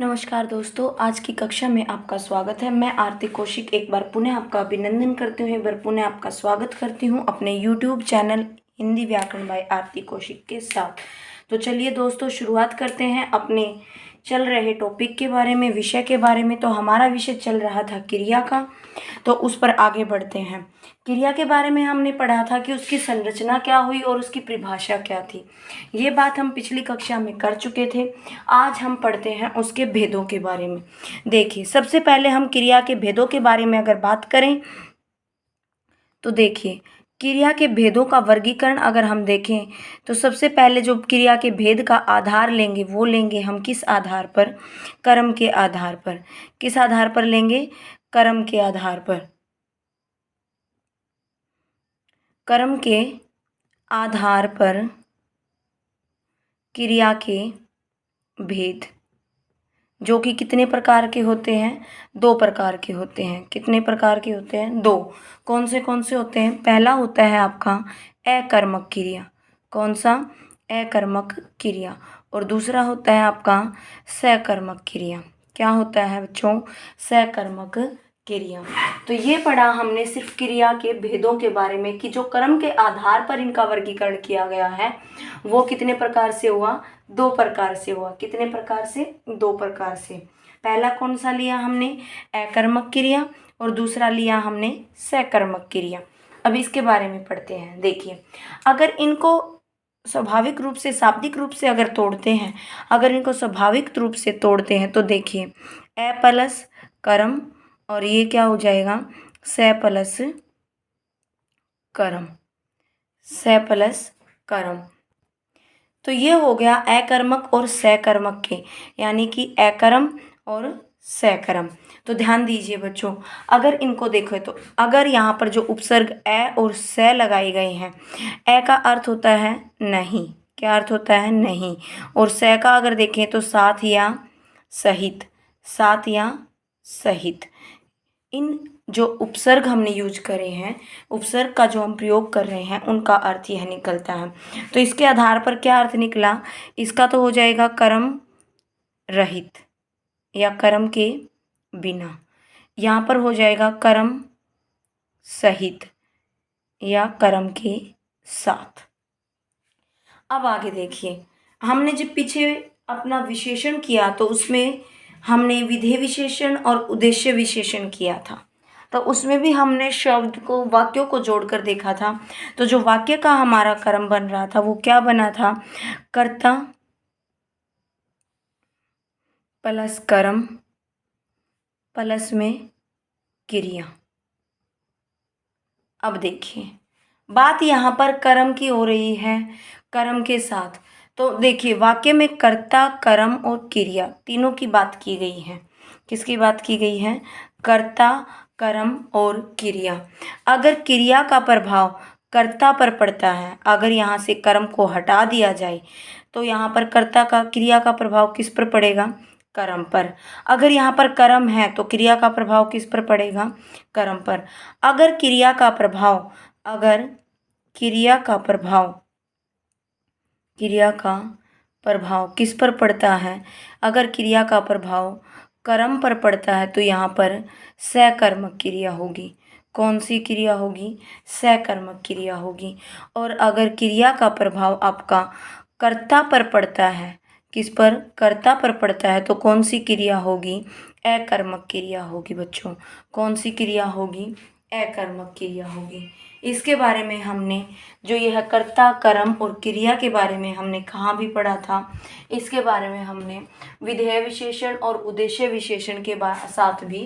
नमस्कार दोस्तों, आज की कक्षा में आपका स्वागत है। मैं आरती कौशिक एक बार पुनः आपका अभिनंदन करती हूँ, एक बार पुनः आपका स्वागत करती हूँ अपने YouTube चैनल हिंदी व्याकरण बाय आरती कौशिक के साथ। तो चलिए दोस्तों, शुरुआत करते हैं अपने चल रहे टॉपिक के बारे में, विषय के बारे में। तो हमारा विषय चल रहा था क्रिया का, तो उस पर आगे बढ़ते हैं। क्रिया के बारे में हमने पढ़ा था कि उसकी संरचना क्या हुई और उसकी परिभाषा क्या थी। ये बात हम पिछली कक्षा में कर चुके थे। आज हम पढ़ते हैं उसके भेदों के बारे में। देखिए, सबसे पहले हम क्रिया के भेदों के बारे में अगर बात करें तो देखिए, क्रिया के भेदों का वर्गीकरण अगर हम देखें तो सबसे पहले जो क्रिया के भेद का आधार लेंगे वो लेंगे हम किस आधार पर? कर्म के आधार पर। किस आधार पर लेंगे? कर्म के आधार पर। कर्म के आधार पर क्रिया के भेद, जो कि कितने प्रकार के होते हैं? 2 प्रकार के होते हैं। कितने प्रकार के होते हैं? 2। कौन से होते हैं? पहला होता है आपका अकर्मक क्रिया। कौन सा? अकर्मक क्रिया। और दूसरा होता है आपका सकर्मक क्रिया। क्या होता है बच्चों? सकर्मक क्रिया। तो ये पढ़ा हमने सिर्फ क्रिया के भेदों के बारे में कि जो कर्म के आधार पर इनका वर्गीकरण किया गया है वो कितने प्रकार से हुआ? 2 प्रकार से हुआ। कितने प्रकार से? 2 प्रकार से। पहला कौन सा लिया हमने? अकर्मक क्रिया, और दूसरा लिया हमने सकर्मक क्रिया। अब इसके बारे में पढ़ते हैं। देखिए, अगर इनको स्वाभाविक रूप से, शाब्दिक रूप से अगर तोड़ते हैं, अगर इनको स्वाभाविक रूप से तोड़ते हैं तो देखिए, अ प्लस कर्म और ये क्या हो जाएगा? स प्लस कर्म। स प्लस कर्म। तो ये हो गया अकर्मक और सकर्मक के, यानी कि अकर्म और सकर्म। तो ध्यान दीजिए बच्चों, अगर इनको देखो तो अगर यहाँ पर जो उपसर्ग अ और स लगाए गए हैं, अ का अर्थ होता है नहीं। क्या अर्थ होता है? नहीं। और स का अगर देखें तो साथ या सहित। साथ या सहित। इन जो उपसर्ग हमने यूज करे हैं, उपसर्ग का जो हम प्रयोग कर रहे हैं, उनका अर्थ यह निकलता है। तो इसके आधार पर क्या अर्थ निकला? इसका तो हो जाएगा कर्म रहित या कर्म के बिना। यहाँ पर हो जाएगा कर्म सहित या कर्म के साथ। अब आगे देखिए, हमने जब पीछे अपना विशेषण किया तो उसमें हमने विधेय विशेषण और उद्देश्य विशेषण किया था। तो उसमें भी हमने शब्द को, वाक्यों को जोड़कर देखा था। तो जो वाक्य का हमारा कर्म बन रहा था वो क्या बना था? कर्ता प्लस कर्म प्लस में क्रिया। अब देखिए, बात यहाँ पर कर्म की हो रही है, कर्म के साथ। तो देखिए, वाक्य में कर्ता, कर्म और क्रिया तीनों की बात की गई है। किसकी बात की गई है? कर्ता, कर्म और क्रिया। अगर क्रिया का प्रभाव कर्ता पर पड़ता है, अगर यहाँ से कर्म को हटा दिया जाए तो यहाँ पर कर्ता का, क्रिया का प्रभाव किस पर पड़ेगा? कर्म पर। अगर यहाँ पर कर्म है तो क्रिया का प्रभाव किस पर पड़ेगा? कर्म पर। अगर क्रिया का प्रभाव, अगर क्रिया का प्रभाव, क्रिया का प्रभाव किस पर पड़ता है? अगर क्रिया का प्रभाव कर्म पर पड़ता है तो यहाँ पर सकर्मक क्रिया होगी। कौन सी क्रिया होगी? सकर्मक क्रिया होगी। और अगर क्रिया का प्रभाव आपका कर्ता पर पड़ता है, किस पर? कर्ता पर पड़ता है, तो कौन सी क्रिया होगी? अकर्मक क्रिया होगी बच्चों। कौन सी क्रिया होगी? अकर्मक क्रिया होगी। इसके बारे में हमने, जो यह कर्ता, कर्म और क्रिया के बारे में हमने कहाँ भी पढ़ा था, इसके बारे में हमने विधेय विशेषण और उद्देश्य विशेषण के साथ भी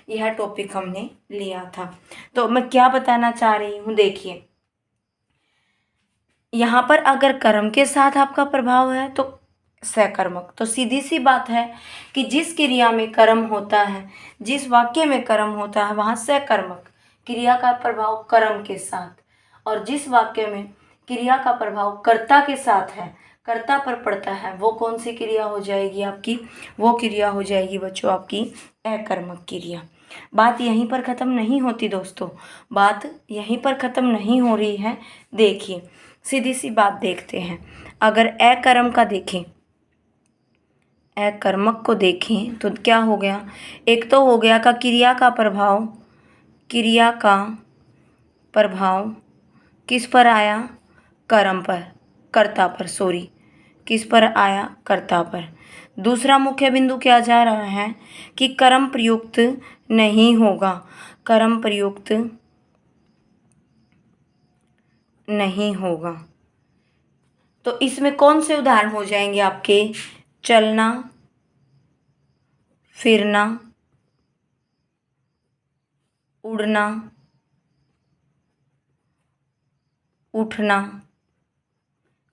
यह टॉपिक हमने लिया था। तो मैं क्या बताना चाह रही हूँ, देखिए, यहाँ पर अगर कर्म के साथ आपका प्रभाव है तो सकर्मक। तो सीधी सी बात है कि जिस क्रिया में कर्म होता है, जिस वाक्य में कर्म होता है, वहाँ सकर्मक क्रिया का प्रभाव कर्म के साथ, और जिस वाक्य में क्रिया का प्रभाव कर्ता के साथ है, कर्ता पर पड़ता है, वो कौन सी क्रिया हो जाएगी आपकी? वो क्रिया हो जाएगी बच्चों आपकी अकर्मक क्रिया। बात यहीं पर ख़त्म नहीं होती दोस्तों, बात यहीं पर ख़त्म नहीं हो रही है। देखिए, सीधी सी बात देखते हैं। अगर अकर्म का देखें, अकर्मक को देखें तो क्या हो गया, एक तो हो गया का क्रिया का प्रभाव किस पर आया, कर्म पर, कर्ता पर, सॉरी, किस पर आया, कर्ता पर। दूसरा मुख्य बिंदु क्या जा रहा है कि कर्म प्रयुक्त नहीं होगा, कर्म प्रयुक्त नहीं होगा। तो इसमें कौन से उदाहरण हो जाएंगे आपके, चलना, फिरना, उड़ना, उठना,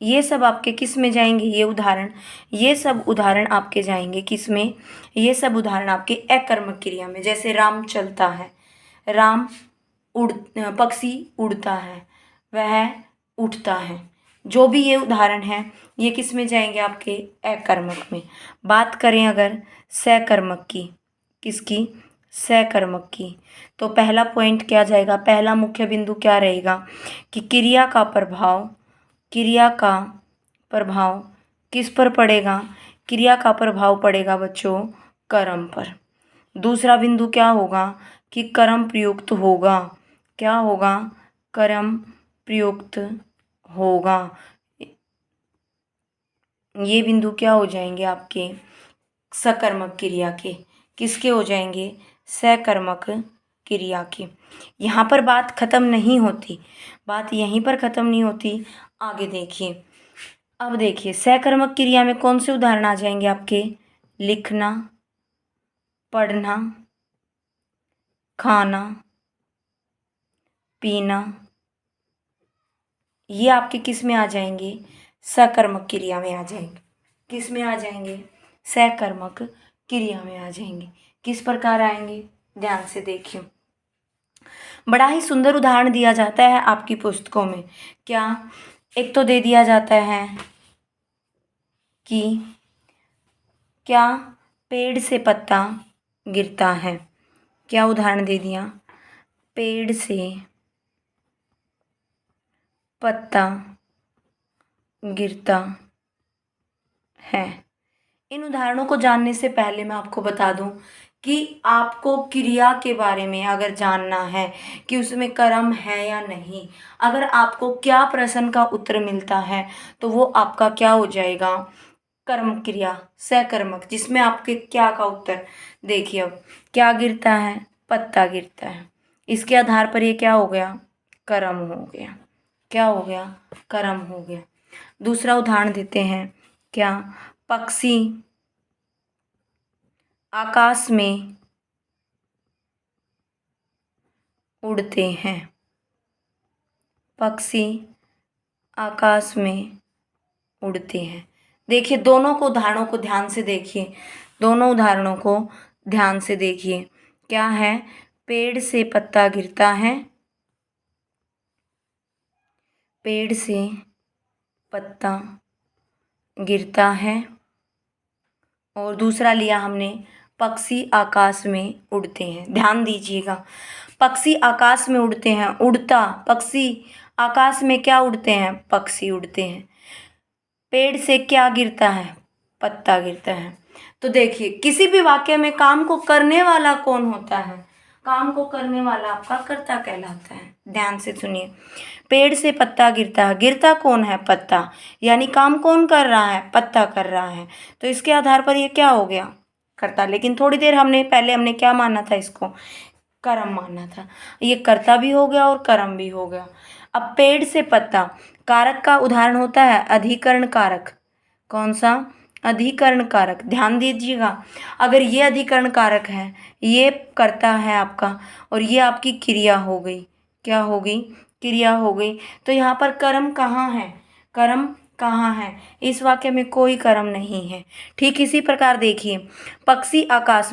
ये सब आपके किस में जाएंगे, ये सब उदाहरण आपके जाएंगे किस में, ये सब उदाहरण आपके अकर्मक क्रिया में। जैसे राम चलता है, राम पक्षी उड़ता है, वह उठता है, जो भी ये उदाहरण है ये किस में जाएंगे, आपके अकर्मक में। बात करें अगर सकर्मक की, किसकी, सकर्मक की, तो पहला पॉइंट क्या जाएगा, पहला मुख्य बिंदु क्या रहेगा कि क्रिया का प्रभाव किस पर पड़ेगा, क्रिया का प्रभाव पड़ेगा बच्चों कर्म पर। दूसरा बिंदु क्या होगा कि कर्म प्रयुक्त होगा, क्या होगा, कर्म प्रयुक्त होगा। ये बिंदु क्या हो जाएंगे आपके सकर्मक क्रिया के, किसके हो जाएंगे, सकर्मक क्रिया के। यहाँ पर बात खत्म नहीं होती, बात यहीं पर खत्म नहीं होती, आगे देखिए। अब देखिए सकर्मक क्रिया में कौन से उदाहरण आ जाएंगे आपके, लिखना, पढ़ना, खाना, पीना, ये आपके किस में आ जाएंगे, सकर्मक क्रिया में आ जाएंगे। किस में आ जाएंगे, सकर्मक क्रिया में आ जाएंगे। किस प्रकार आएंगे, ध्यान से देखिए। बड़ा ही सुंदर उदाहरण दिया जाता है आपकी पुस्तकों में। क्या, एक तो दे दिया जाता है कि क्या पेड़ से पत्ता गिरता है, क्या उदाहरण दे दिया, पेड़ से पत्ता गिरता है। इन उदाहरणों को जानने से पहले मैं आपको बता दूं कि आपको क्रिया के बारे में अगर जानना है कि उसमें कर्म है या नहीं, अगर आपको क्या प्रश्न का उत्तर मिलता है तो वो आपका क्या हो जाएगा, कर्म क्रिया सकर्मक, जिसमें आपके क्या का उत्तर देखिए। अब क्या गिरता है, पत्ता गिरता है, इसके आधार पर ये क्या हो गया, कर्म हो गया, क्या हो गया, कर्म हो गया। दूसरा उदाहरण देते हैं, क्या, पक्षी आकाश में उड़ते हैं, पक्षी आकाश में उड़ते हैं। देखिए दोनों को उदाहरणों को ध्यान से देखिए, दोनों उदाहरणों को ध्यान से देखिए। क्या है, पेड़ से पत्ता गिरता है, पेड़ से पत्ता गिरता है, और दूसरा लिया हमने पक्षी आकाश में उड़ते हैं। ध्यान दीजिएगा, पक्षी आकाश में उड़ते हैं, उड़ता पक्षी, आकाश में क्या उड़ते हैं, पक्षी उड़ते हैं, पेड़ से क्या गिरता है, पत्ता गिरता है। तो देखिए किसी भी वाक्य में काम को करने वाला कौन होता है, काम को करने वाला आपका कर्ता कहलाता है। ध्यान से सुनिए, पेड़ से पत्ता गिरता है, गिरता कौन है, पत्ता, यानी काम कौन कर रहा है, पत्ता कर रहा है, तो इसके आधार पर ये क्या हो गया, कर्ता। लेकिन थोड़ी देर पहले हमने क्या माना था, इसको कर्म माना था, ये कर्ता भी हो गया और कर्म भी हो गया। अब पेड़ से पत्ता, कारक का उदाहरण होता है अधिकरण कारक, कौन सा, अधिकरण कारक। ध्यान दीजिएगा, अगर ये अधिकरण कारक है, ये कर्ता है आपका, और ये आपकी क्रिया हो गई, क्या हो गई, क्रिया हो गई, तो यहाँ पर कर्म कहाँ है, कर्म कहाँ है, इस वाक्य में कोई कर्म नहीं है। ठीक इसी प्रकार देखिए, पक्षी आकाश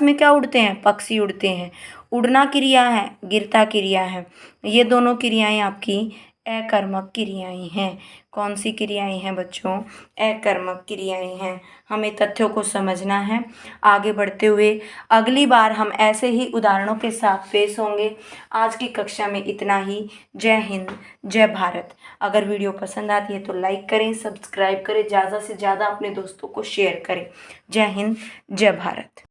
में क्या उड़ते हैं, पक्षी उड़ते हैं, उड़ना क्रिया है, गिरता क्रिया है, ये दोनों क्रियाएं आपकी अकर्मक क्रियाएं हैं। कौन सी क्रियाएं हैं बच्चों? अकर्मक क्रियाएं हैं। हमें तथ्यों को समझना है। आगे बढ़ते हुए अगली बार हम ऐसे ही उदाहरणों के साथ पेश होंगे। आज की कक्षा में इतना ही। जय हिंद, जय भारत। अगर वीडियो पसंद आती है तो लाइक करें, सब्सक्राइब करें, ज़्यादा से ज़्यादा अपने दोस्तों को शेयर करें। जय हिंद, जय भारत।